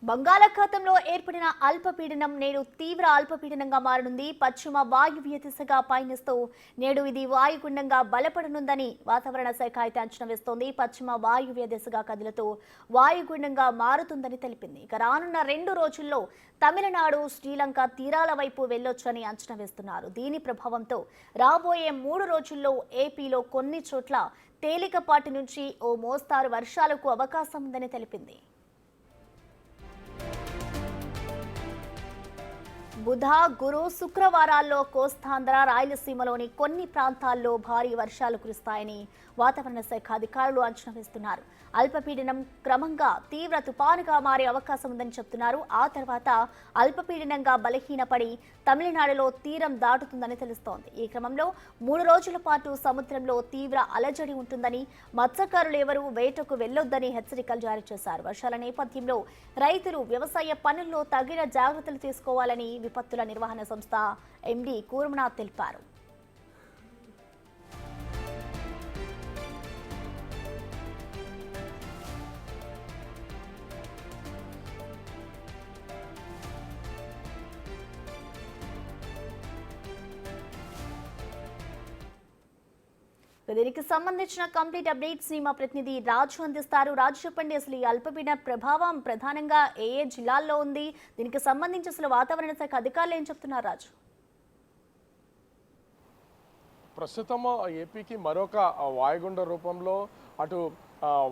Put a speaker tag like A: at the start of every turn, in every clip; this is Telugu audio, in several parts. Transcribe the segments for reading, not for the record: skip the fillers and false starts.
A: బంగాళాఖాతంలో ఏర్పడిన అల్పపీడనం నేడు తీవ్ర అల్పపీడనంగా మారనుంది. పశ్చిమ వాయువ్య దిశగా పయనిస్తూ నేడు ఇది వాయుగుండంగా బలపడనుందని వాతావరణ శాఖ అయితే అంచనా వేస్తోంది. పశ్చిమ వాయువ్య దిశగా కదులుతూ వాయుగుండంగా మారుతుందని తెలిపింది. ఇక రానున్న 2 రోజుల్లో తమిళనాడు, శ్రీలంక తీరాల వైపు వెళ్లొచ్చని అంచనా వేస్తున్నారు. దీని ప్రభావంతో రాబోయే 3 రోజుల్లో ఏపీలో కొన్ని చోట్ల తేలికపాటి నుంచి ఓ మోస్తారు వర్షాలకు అవకాశం ఉందని తెలిపింది. బుధ, గురు, శుక్రవారాల్లో కోస్తాంధ్ర, రాయలసీమలోని కొన్ని ప్రాంతాల్లో భారీ వర్షాలు కురుస్తాయని వాతావరణ శాఖ అధికారులు అంచనా వేస్తున్నారు. అల్పపీడనం క్రమంగా తీవ్ర తుపానుగా మారే అవకాశం ఉందని చెప్తున్నారు. ఆ తర్వాత అల్పపీడనంగా బలహీనపడి తమిళనాడులో తీరం దాటుతుందని తెలుస్తోంది. ఈ క్రమంలో 3 రోజుల పాటు సముద్రంలో తీవ్ర అలజడి ఉంటుందని, మత్స్యకారులు ఎవరూ వేటకు వెళ్లొద్దని హెచ్చరికలు జారీ చేశారు. వర్షాల నేపథ్యంలో రైతులు వ్యవసాయ పనుల్లో తగిన జాగ్రత్తలు తీసుకోవాలని విపత్తుల నిర్వహణ సంస్థ ఎండీ కూర్మనాథ్ తెలిపారు. దీనికి సంబంధించిన కంప్లీట్ అప్డేట్స్ ని మా ప్రతినిధి రాజు అందిస్తారు. రాజు, చెప్పండి, అసలు ఈ అల్పపీడన ప్రభావం ప్రధానంగా ఏ జిల్లాల్లో ఉంది? దీనికి సంబంధించి అసలు వాతావరణ శాఖ అధికారులు ఏం చెప్తున్నారు రాజు?
B: ప్రస్తుతం ఏపీకి మరొక వాయుగుండ రూపంలో అటు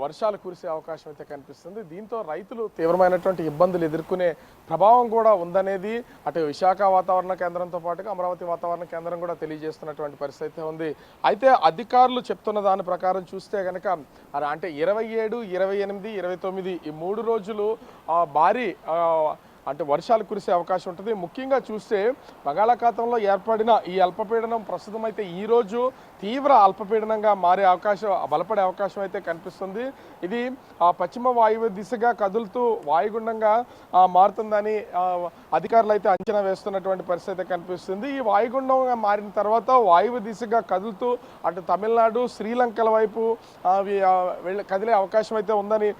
B: వర్షాలు కురిసే అవకాశం అయితే కనిపిస్తుంది. దీంతో రైతులు తీవ్రమైనటువంటి ఇబ్బందులు ఎదుర్కొనే ప్రభావం కూడా ఉందనేది అటు విశాఖ వాతావరణ కేంద్రంతో పాటుగా అమరావతి వాతావరణ కేంద్రం కూడా తెలియజేస్తున్నటువంటి పరిస్థితి ఉంది. అయితే అధికారులు చెప్తున్న దాని ప్రకారం చూస్తే కనుక అంటే 27, 28, 29 ఈ 3 రోజులు భారీ అంటే వర్షాలు కురిసే అవకాశం ఉంటుంది. ముఖ్యంగా చూస్తే బంగాళాఖాతంలో ఏర్పడిన ఈ అల్పపీడనం ప్రస్తుతం అయితే ఈరోజు తీవ్ర అల్పపీడనంగా మారే బలపడే అవకాశం అయితే కనిపిస్తుంది. ఇది పశ్చిమ వాయువ్య దిశగా కదులుతూ వాయుగుండంగా మారుతుందని అధికారులు అయితే అంచనా వేస్తున్నటువంటి పరిస్థితి కనిపిస్తుంది. ఈ వాయుగుండంగా మారిన తర్వాత వాయువ్య దిశగా కదులుతూ అటు తమిళనాడు, శ్రీలంకల వైపు కదిలే అవకాశం అయితే ఉందని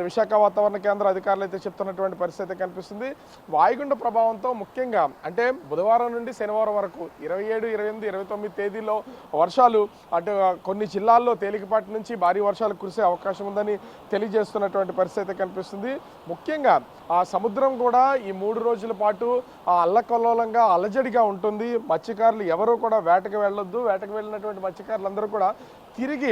B: విశాఖ వాతావరణ కేంద్ర అధికారులు అయితే చెప్తున్నటువంటి పరిస్థితి కనిపిస్తుంది. వాయుగుండ ప్రభావంతో ముఖ్యంగా అంటే బుధవారం నుండి శనివారం వరకు 27, 28, 29 తేదీలో వర్షాలు అటు కొన్ని జిల్లాల్లో తేలికపాటి నుంచి భారీ వర్షాలు కురిసే అవకాశం ఉందని తెలియజేస్తున్నటువంటి పరిస్థితి కనిపిస్తుంది. ముఖ్యంగా ఆ సముద్రం కూడా ఈ 3 రోజుల పాటు అల్లకల్లోలంగా అలజడిగా ఉంటుంది. మత్స్యకారులు ఎవరూ కూడా వేటకు వెళ్ళొద్దు. వేటకు వెళ్ళినటువంటి మత్స్యకారులందరూ కూడా తిరిగి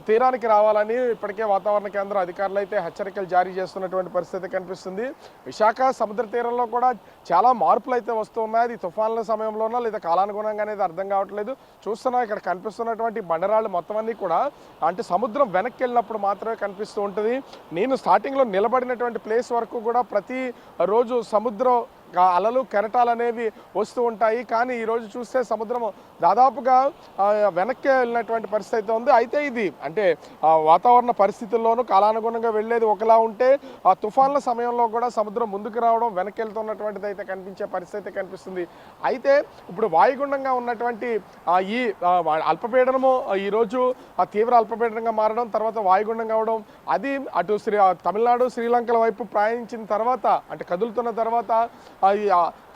B: తీరానికి రావాలని ఇప్పటికే వాతావరణ కేంద్ర అధికారులు అయితే హెచ్చరికలు జారీ చేస్తున్నటువంటి పరిస్థితి కనిపిస్తుంది. విశాఖ సముద్ర తీరంలో కూడా చాలా మార్పులు అయితే వస్తూ ఉన్నాయి. అది తుఫాన్ల సమయంలోనో లేదా కాలానుగుణంగా అనేది అర్థం కావట్లేదు. చూస్తున్నా ఇక్కడ కనిపిస్తున్నటువంటి బండరాళ్ళు మొత్తం అన్నీ కూడా అంటే సముద్రం వెనక్కి వెళ్ళినప్పుడు మాత్రమే కనిపిస్తూ ఉంటుంది. నేను స్టార్టింగ్లో నిలబడినటువంటి ప్లేస్ వరకు కూడా ప్రతి రోజు సముద్రం అలలు కెరటాలు అనేవి వస్తూ ఉంటాయి. కానీ ఈరోజు చూస్తే సముద్రం దాదాపుగా వెనక్కి వెళ్ళినటువంటి పరిస్థితి ఉంది. అయితే ఇది అంటే వాతావరణ పరిస్థితుల్లోనూ కాలానుగుణంగా వెళ్ళేది ఒకలా ఉంటే ఆ తుఫాన్ల సమయంలో కూడా సముద్రం ముందుకు రావడం వెనక్కి వెళ్తున్నటువంటిది అయితే కనిపించే పరిస్థితి కనిపిస్తుంది. అయితే ఇప్పుడు వాయుగుండంగా ఉన్నటువంటి ఈ అల్పపీడనము ఈరోజు తీవ్ర అల్పపీడనంగా మారడం, తర్వాత వాయుగుండం కావడం, అది అటు తమిళనాడు, శ్రీలంకల వైపు ప్రయాణించిన తర్వాత అంటే కదులుతున్న తర్వాత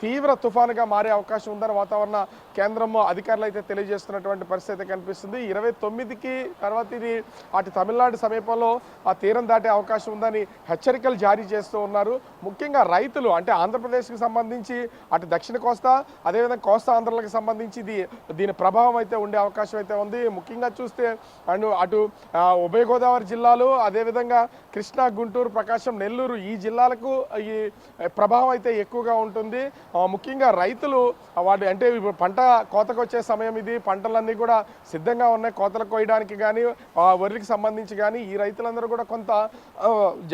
B: తీవ్ర తుఫానుగా మారే అవకాశం ఉందని వాతావరణ కేంద్రం అధికారులు అయితే తెలియజేస్తున్నటువంటి పరిస్థితి కనిపిస్తుంది. 29కి తర్వాత ఇది అటు తమిళనాడు సమీపంలో ఆ తీరం దాటే అవకాశం ఉందని హెచ్చరికలు జారీ చేస్తూ ఉన్నారు. ముఖ్యంగా రైతులు అంటే ఆంధ్రప్రదేశ్కి సంబంధించి అటు దక్షిణ కోస్తా అదేవిధంగా కోస్తా ఆంధ్రలకు సంబంధించి దీని ప్రభావం అయితే ఉండే అవకాశం అయితే ఉంది. ముఖ్యంగా చూస్తే అటు ఉభయ గోదావరి జిల్లాలు అదేవిధంగా కృష్ణా, గుంటూరు, ప్రకాశం, నెల్లూరు ఈ జిల్లాలకు ఈ ప్రభావం అయితే ఎక్కువగా ఉంటుంది. ముఖ్యంగా రైతులు వాటి అంటే పంట కోతకు వచ్చే సమయం ఇది. పంటలన్నీ కూడా సిద్ధంగా ఉన్నాయి కోతలకు కోయడానికి కానీ వరికి సంబంధించి కానీ. ఈ రైతులందరూ కూడా కొంత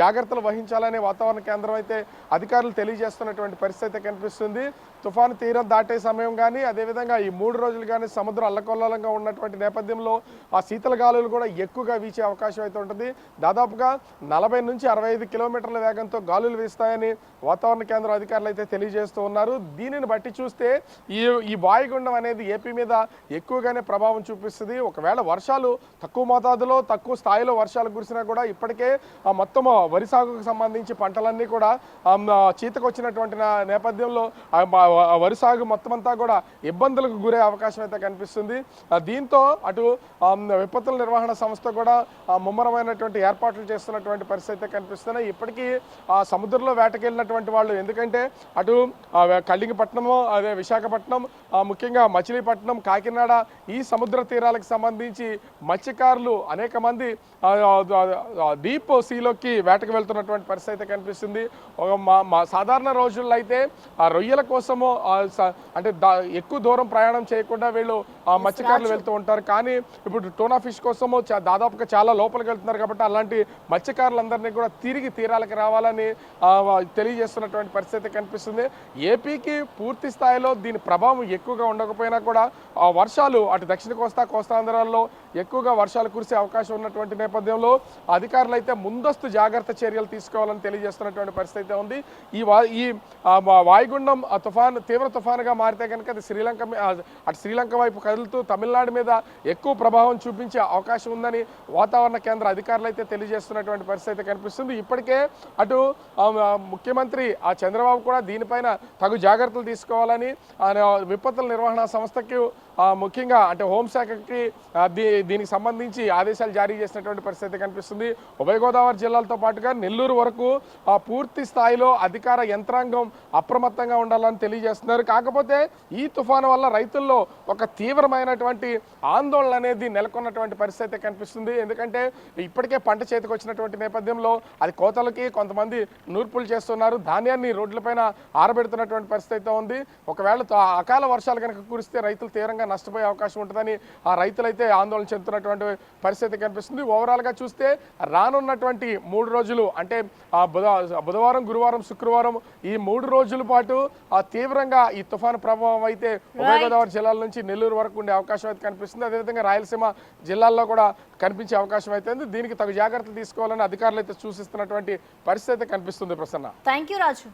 B: జాగ్రత్తలు వహించాలనే వాతావరణ కేంద్రం అయితే అధికారులు తెలియజేస్తున్నటువంటి పరిస్థితి కనిపిస్తుంది. తుఫాను తీరం దాటే సమయం కానీ అదేవిధంగా ఈ 3 రోజులు కానీ సముద్రం అల్లకల్లోలంగా ఉన్నటువంటి నేపథ్యంలో ఆ శీతల గాలులు కూడా ఎక్కువగా వీచే అవకాశం అయితే ఉంటుంది. దాదాపుగా 40 నుంచి 65 కిలోమీటర్ల వేగంతో గాలులు వీస్తాయని వాతావరణ కేంద్ర అధికారులు అయితే తెలియజేస్తూ ఉన్నారు. దీనిని బట్టి చూస్తే ఈ వాయుగుండం అనేది ఏపీ మీద ఎక్కువగానే ప్రభావం చూపిస్తుంది. ఒకవేళ వర్షాలు తక్కువ మోతాదులో తక్కువ స్థాయిలో వర్షాలు కురిసినా కూడా ఇప్పటికే మొత్తం వరి సాగుకు సంబంధించి పంటలన్నీ కూడా చీతకు వచ్చినటువంటి నేపథ్యంలో వరి సాగు మొత్తం అంతా కూడా ఇబ్బందులకు గురే అవకాశం అయితే కనిపిస్తుంది. దీంతో అటు విపత్తుల నిర్వహణ సంస్థ కూడా ముమ్మరమైనటువంటి ఏర్పాట్లు చేస్తున్నటువంటి పరిస్థితి కనిపిస్తున్నాయి. ఇప్పటికీ సముద్రంలో వేటకెళ్ళినటువంటి వాళ్ళు, ఎందుకంటే అటు కళింగపట్నము, అదే విశాఖపట్నం, ముఖ్యంగా మచిలీపట్నం, కాకినాడ ఈ సముద్ర తీరాలకు సంబంధించి మత్స్యకారులు అనేక మంది డీప్ సీలోకి వేటకు వెళ్తున్నటువంటి పరిస్థితి కనిపిస్తుంది. సాధారణ రోజుల్లో అయితే రొయ్యల కోసము అంటే ఎక్కువ దూరం ప్రయాణం చేయకుండా వీళ్ళు మత్స్యకారులు వెళ్తూ ఉంటారు. కానీ ఇప్పుడు టోనా ఫిష్ కోసము దాదాపుగా చాలా లోపలికి వెళ్తున్నారు కాబట్టి అలాంటి మత్స్యకారులందరినీ కూడా తిరిగి తీరాలకు రావాలని తెలియజేస్తున్నటువంటి పరిస్థితి కనిపిస్తుంది. ఏపీకి పూర్తి స్థాయిలో దీని ప్రభావం ఎక్కువగా ఉండకపోయినా కూడా వర్షాలు అటు దక్షిణ కోస్తాంధ్రాల్లో ఎక్కువగా వర్షాలు కురిసే అవకాశం ఉన్నటువంటి నేపథ్యంలో అధికారులు అయితే ముందస్తు జాగ్రత్త చర్యలు తీసుకోవాలని తెలియజేస్తున్నటువంటి పరిస్థితి ఉంది. ఈ వాయుగుండం తీవ్ర తుఫానుగా మారితే కనుక అది శ్రీలంక వైపు కదులుతూ తమిళనాడు మీద ఎక్కువ ప్రభావం చూపించే అవకాశం ఉందని వాతావరణ కేంద్ర అధికారులు అయితే తెలియజేస్తున్నటువంటి పరిస్థితి కనిపిస్తుంది. ఇప్పటికే అటు ముఖ్యమంత్రి చంద్రబాబు కూడా దీనిపైన తగు జాగ్రత్తలు తీసుకోవాలని విపత్తుల నిర్వహణ సంస్థకి ముఖ్యంగా అంటే హోంశాఖకి దీనికి సంబంధించి ఆదేశాలు జారీ చేసినటువంటి పరిస్థితి కనిపిస్తుంది. ఉభయ గోదావరి జిల్లాలతో పాటుగా నెల్లూరు వరకు పూర్తి స్థాయిలో అధికార యంత్రాంగం అప్రమత్తంగా ఉండాలని తెలియజేస్తున్నారు. కాకపోతే ఈ తుఫాను వల్ల రైతుల్లో ఒక తీవ్రమైనటువంటి ఆందోళన అనేది నెలకొన్నటువంటి పరిస్థితి కనిపిస్తుంది. ఎందుకంటే ఇప్పటికే పంట చేతికి వచ్చినటువంటి నేపథ్యంలో అది కోతలకి కొంతమంది నూర్పులు చేస్తున్నారు. ధాన్యాన్ని రోడ్లపైన ఆరబెడుతున్నటువంటి పరిస్థితి ఉంది. ఒకవేళ అకాల వర్షాలు కనుక కురిస్తే రైతులు తీవ్రంగా నష్టపోయే అవకాశం ఉంటుందని ఆ రైతులైతే ఆందోళన చెందుతున్నటువంటి పరిస్థితి కనిపిస్తుంది. ఓవరాల్గా చూస్తే రానున్నటువంటి 3 రోజులు అంటే బుధవారం, గురువారం, శుక్రవారం ఈ 3 రోజుల పాటు తీవ్రంగా ఈ తుఫాను ప్రభావం అయితే ఉభయ గోదావరి జిల్లాల నుంచి నెల్లూరు వరకు ఉండే అవకాశం అయితే కనిపిస్తుంది. అదేవిధంగా రాయలసీమ జిల్లాల్లో కూడా కనిపించే అవకాశం అయితే ఉంది. దీనికి తగు జాగ్రత్తలు తీసుకోవాలని అధికారులు అయితే సూచిస్తున్నటువంటి పరిస్థితి కనిపిస్తుంది. Prasanna,
A: thank you Raju.